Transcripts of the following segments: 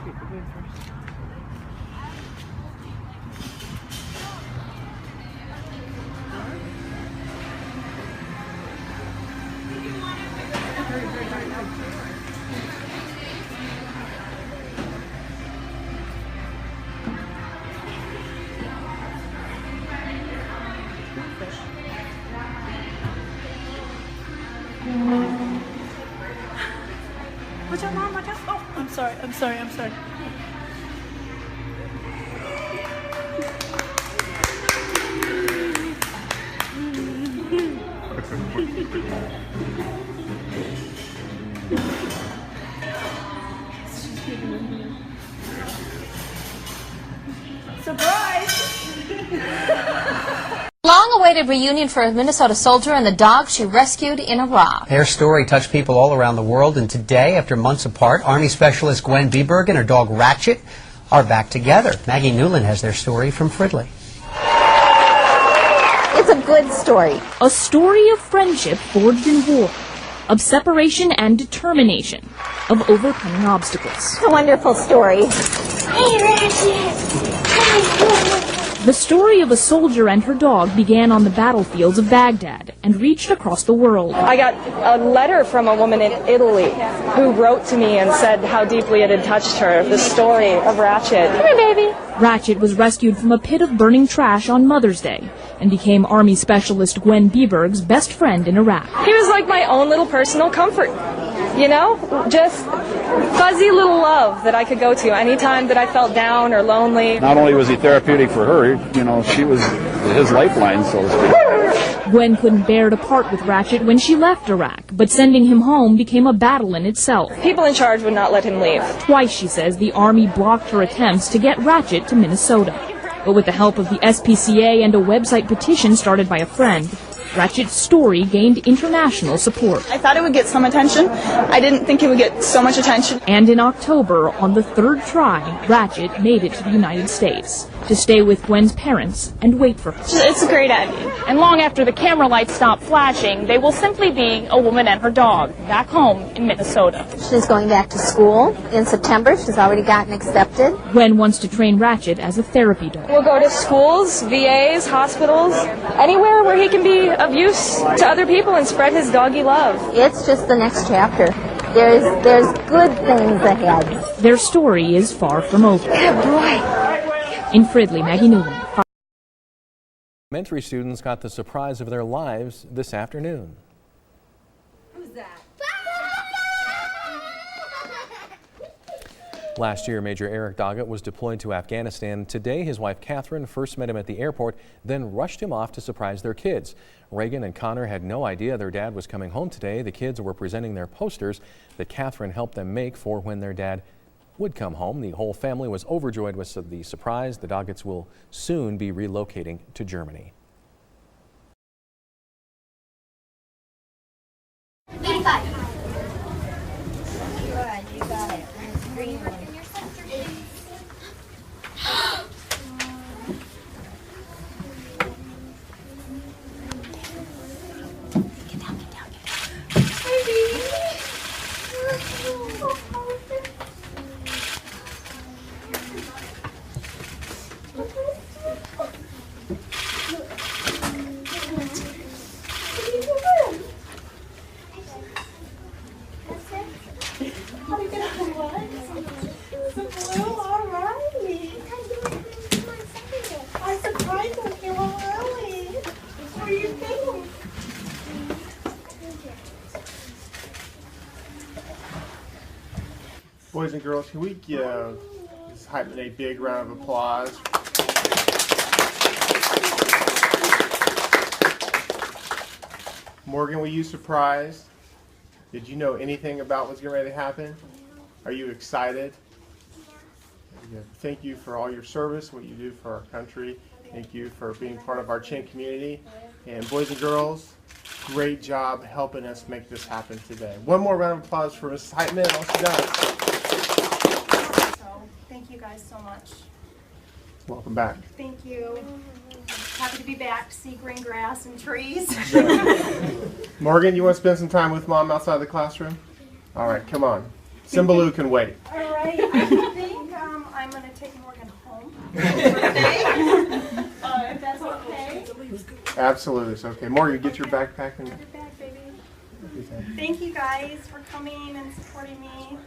people going first. Watch out, Mom, watch out. Oh, I'm sorry. Long-awaited reunion for a Minnesota soldier and the dog she rescued in Iraq. Their story touched people all around the world, and today, after months apart, Army Specialist Gwen Beberg and her dog Ratchet are back together. Maggie Newland has their story from Fridley. It's a good story. A story of friendship forged in war, of separation and determination, of overcoming obstacles. It's a wonderful story. Hey, Ratchet! The story of a soldier and her dog began on the battlefields of Baghdad and reached across the world. I got a letter from a woman in Italy who wrote to me and said how deeply it had touched her, the story of Ratchet. Come here, baby. Ratchet was rescued from a pit of burning trash on Mother's Day and became Army Specialist Gwen Beberg's best friend in Iraq. He was like my own little personal comfort, you know, just fuzzy little love that I could go to anytime that I felt down or lonely. Not only was he therapeutic for her, you know, she was his lifeline, so to speak. Gwen couldn't bear to part with Ratchet when she left Iraq, but sending him home became a battle in itself. People in charge would not let him leave. Twice, she says, the Army blocked her attempts to get Ratchet to Minnesota. But with the help of the SPCA and a website petition started by a friend, Ratchet's story gained international support. I thought it would get some attention. I didn't think it would get so much attention. And in October, on the third try, Ratchet made it to the United States to stay with Gwen's parents and wait for her. It's a great ending. And long after the camera lights stop flashing, they will simply be a woman and her dog back home in Minnesota. She's going back to school in September. She's already gotten accepted. Gwen wants to train Ratchet as a therapy dog. We'll go to schools, VAs, hospitals, anywhere where he can be of use to other people and spread his doggy love. It's just the next chapter. There's good things ahead. Their story is far from over. Good boy. In Fridley, Maggie Newland. Elementary students got the surprise of their lives this afternoon. Who's that? Last year, Major Eric Doggett was deployed to Afghanistan. Today, his wife Catherine first met him at the airport, then rushed him off to surprise their kids. Reagan and Connor had no idea their dad was coming home today. The kids were presenting their posters that Catherine helped them make for when their dad would come home. The whole family was overjoyed with the surprise. The Doggetts will soon be relocating to Germany. You got it. It's green one. Get down. Boys and girls, can we give this Hypman a big round of applause? Morgan, were you surprised? Did you know anything about what's getting ready to happen? Are you excited? Thank you for all your service, what you do for our country. Thank you for being part of our Chin community. And boys and girls, great job helping us make this happen today. One more round of applause for Mrs. Hypman, all she does. Thank you guys so much. Welcome back. Thank you. Happy to be back to see green grass and trees. Morgan, you want to spend some time with Mom outside the classroom? All right, come on. Cymbaloo can wait. All right. If that's okay. Absolutely, it's okay. Morgan, get your backpack and. Thank you guys for coming and supporting me.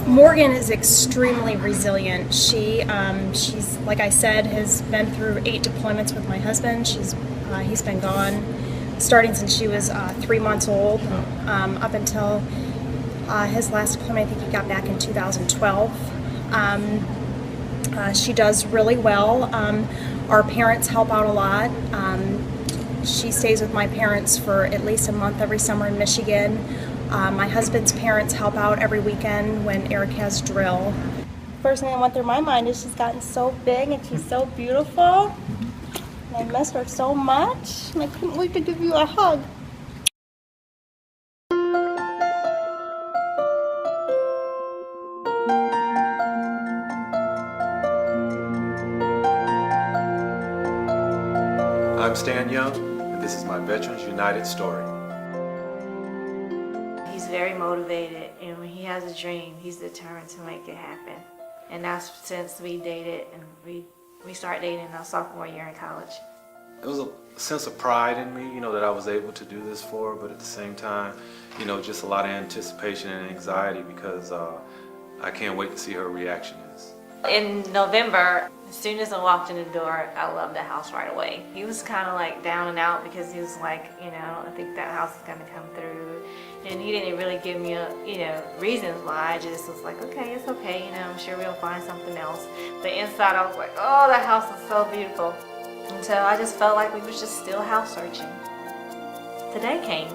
Morgan is extremely resilient. She's, like I said, has been through 8 deployments with my husband. He's been gone starting since she was 3 months old, up until his last deployment. I think he got back in 2012. She does really well. Our parents help out a lot. She stays with my parents for at least a month every summer in Michigan. My husband's parents help out every weekend when Eric has drill. First thing that went through my mind is she's gotten so big and she's so beautiful. And I miss her so much, and I couldn't wait to give you a hug. I'm Stan Young, and this is my Veterans United story. He's very motivated, and when he has a dream, he's determined to make it happen. And that's since we dated, and we started dating in our sophomore year in college. It was a sense of pride in me, that I was able to do this for her, but at the same time, just a lot of anticipation and anxiety because I can't wait to see her reaction is. In November, as soon as I walked in the door, I loved the house right away. He was kind of like down and out because he was like, I think that house is going to come through. And he didn't really give me, reasons why. I just was like, okay, it's okay, I'm sure we'll find something else. But inside I was like, oh, that house is so beautiful. And so I just felt like we was just still house searching. Today came.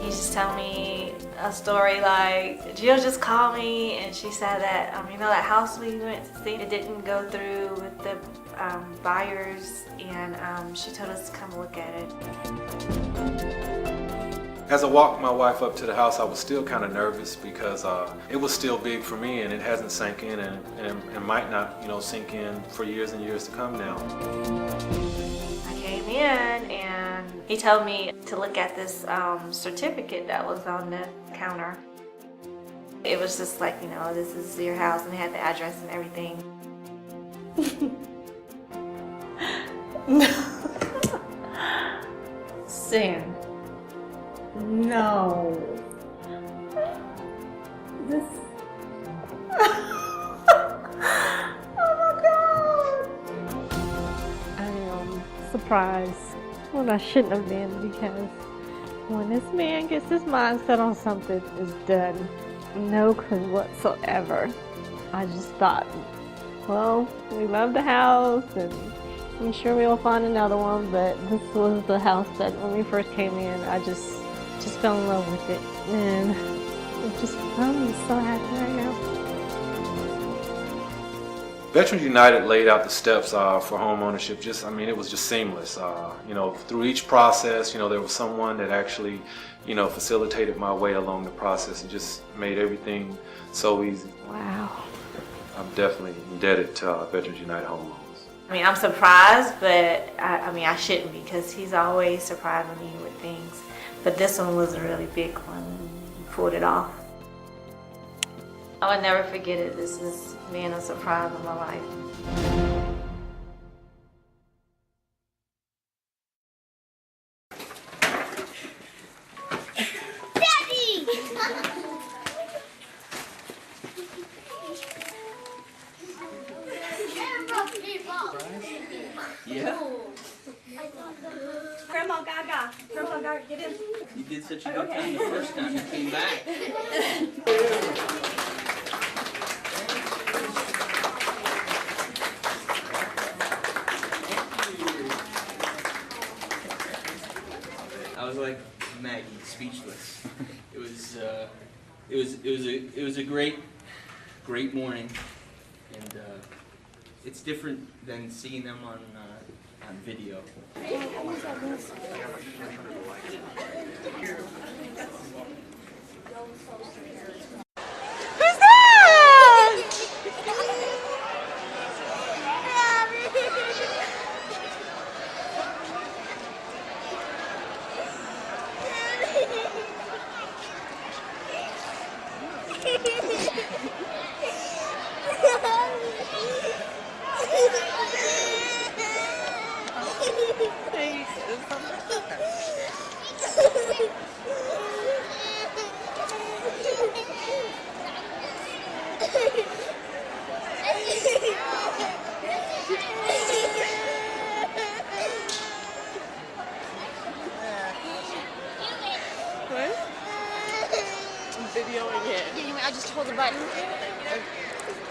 He just told me a story like, Jill just called me and she said that, that house we went to see, it didn't go through with the buyers, and she told us to come look at it. As I walked my wife up to the house, I was still kind of nervous because it was still big for me and it hasn't sank in and might not, sink in for years and years to come now. I came in and he told me to look at this certificate that was on the counter. It was just like, this is your house, and it had the address and everything. Sam. No. This. Oh my God. I am surprised when I shouldn't have been, because when this man gets his mind set on something, it's done. No clue whatsoever. I just thought, well, we love the house and I'm sure we'll find another one, but this was the house that when we first came in, I just fell in love with it, and I'm so happy right now. Veterans United laid out the steps for home ownership. It was just seamless. Through each process, there was someone that actually, facilitated my way along the process and just made everything so easy. Wow. I'm definitely indebted to Veterans United Home Loans. I'm surprised, but I shouldn't be, because he's always surprising me with things. But this one was a really big one. He pulled it off. I would never forget it. This is being a surprise of my life. Daddy! Yeah? Grandma Gaga. Grandma Gaga, get in. You did such a good time the first time you came back. I was like Maggie, speechless. It was a great morning, and it's different than seeing them on video. Who's that? I'm videoing it. Yeah, I just hold the button.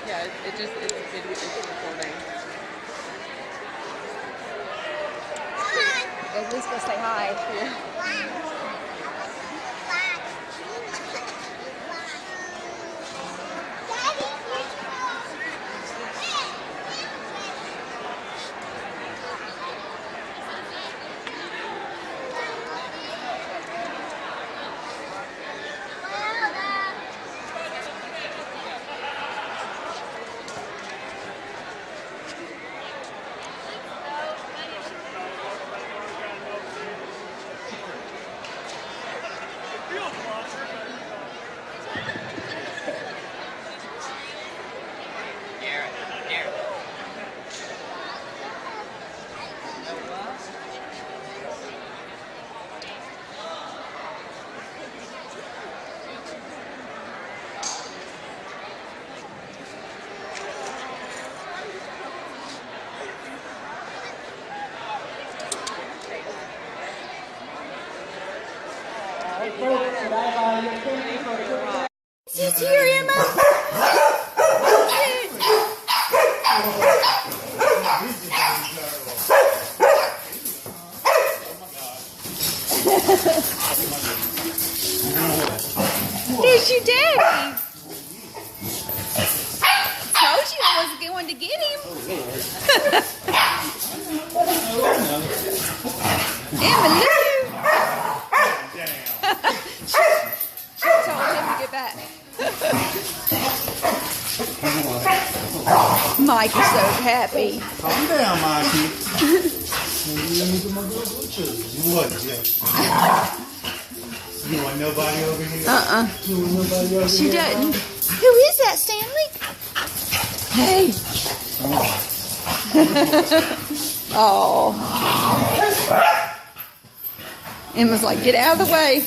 Yeah, it's recording. At least go say hi. Yeah. Did you hear him? There's your daddy. Told you I wasn't going to get him. Emma, she told him to get back. Mike is so happy. Calm down, Mikey. You want nobody over here? You want nobody over She here? doesn't. Who is that, Stanley? Hey. Oh. Emma's like, get out of the way.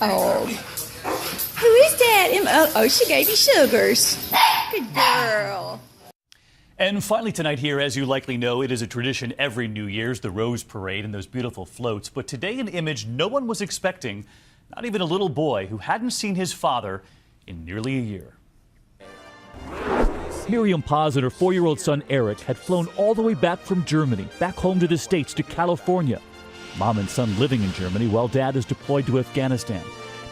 Oh. Who is that? Emma? Oh, she gave you sugars. Good girl. And finally tonight here, as you likely know, it is a tradition every New Year's, the Rose Parade and those beautiful floats. But today an image no one was expecting, not even a little boy who hadn't seen his father in nearly a year. Miriam Paz and her 4-year-old son Eric had flown all the way back from Germany, back home to the States, to California. Mom and son living in Germany while Dad is deployed to Afghanistan.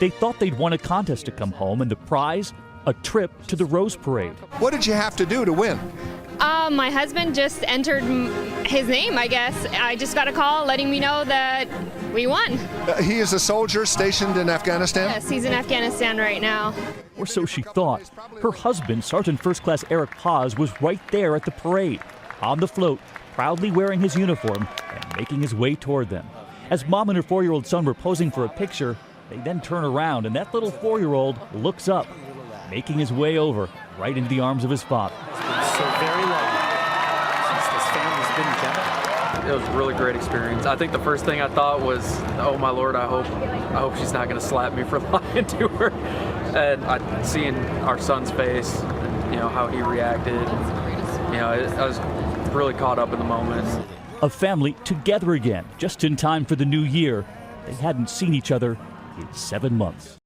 They thought they'd won a contest to come home, and the prize, a trip to the Rose Parade. What did you have to do to win? My husband just entered his name, I guess. I just got a call letting me know that we won. He is a soldier stationed in Afghanistan? Yes, he's in Afghanistan right now. Or so she thought. Her husband, Sergeant First Class Eric Paz, was right there at the parade, on the float, proudly wearing his uniform and making his way toward them. As Mom and her 4-year-old son were posing for a picture, they then turn around, and that little 4-year-old looks up, making his way over right into the arms of his father. So very long since this family's been together. It was a really great experience. I think the first thing I thought was, oh my Lord, I hope she's not going to slap me for lying to her. And seeing our son's face, and, how he reacted, I was really caught up in the moment. A family together again, just in time for the new year. They hadn't seen each other in 7 months.